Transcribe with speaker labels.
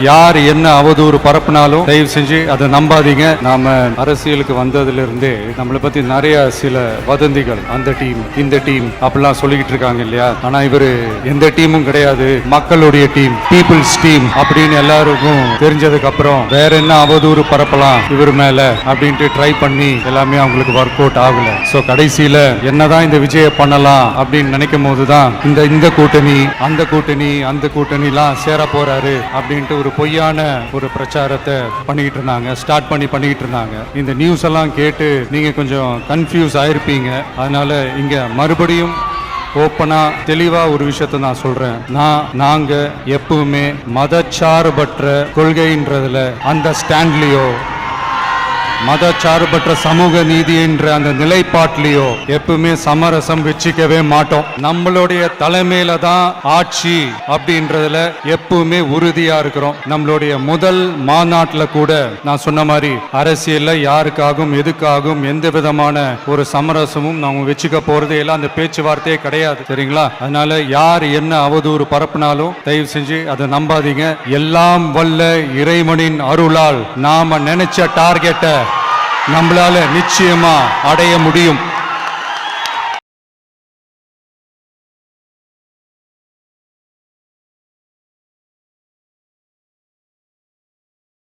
Speaker 1: யார் என்ன அவதூறு பரப்புனாலும் தயவு செஞ்சு அதை நம்பாதீங்க. நாம அரசியலுக்கு வந்ததுல இருந்தே நம்மளை பத்தி நிறைய சில வதந்திகள், அந்த டீம் இந்த டீம் அப்படிலாம் சொல்லிக்கிட்டு இருக்காங்க இல்லையா. ஆனா இவரு எந்த டீமும் கிடையாது, மக்களுடைய டீம், பீப்புள்ஸ் டீம் அப்படின்னு எல்லாருக்கும் தெரிஞ்சதுக்கு அப்புறம் வேற என்ன அவதூறு பரப்பலாம் இவர் மேல அப்படின்ட்டு ட்ரை பண்ணி எல்லாமே அவங்களுக்கு ஒர்க் அவுட் ஆகல. சோ கடைசியில என்னதான் இந்த விஜய பண்ணலாம் அப்படின்னு நினைக்கும் போதுதான் இந்த கூட்டணி அந்த கூட்டணிலாம் சேர போறாரு அப்படின்ட்டு ஒரு பொய்யான ஒரு பிரச்சாரத்தை பண்ணிக்கிட்டு இருந்தாங்க. இந்த நியூஸ் எல்லாம் கேட்டு நீங்க கொஞ்சம் கன்ஃபியூஸ் ஆயிருப்பீங்க. அதனால இங்க மறுபடியும் ஓப்பனா தெளிவா ஒரு விஷயத்த நான் சொல்றேன். நாங்க எப்பவுமே மதச்சார்பற்ற கொள்கைன்றதுல அந்த ஸ்டாண்ட்லயோ மதச்சார்பற்ற சமூக நீதி என்ற அந்த நிலைப்பாட்டிலையோ எப்பவுமே சமரசம் வச்சுக்கவே மாட்டோம். நம்மளுடைய தலைமையில தான் ஆட்சி அப்படின்றதுல எப்பவுமே உறுதியா இருக்கிறோம். நம்மளுடைய முதல் மாநாட்டுல கூட நான் சொன்ன மாதிரி அரசியல்ல யாருக்காகவும் எதுக்காகவும் எந்த விதமான ஒரு சமரசமும் நாம வச்சுக்க போறதே இல்லை. அந்த பேச்சுவார்த்தையே கிடையாது, சரிங்களா? அதனால யார் என்ன அவதூறு பரப்புனாலும் தயவு செஞ்சு அதை நம்பாதீங்க. எல்லாம் வல்ல இறைவனின் அருளால் நாம நினைச்ச டார்கெட்டை நம்மளால நிச்சயமா அடைய முடியும்.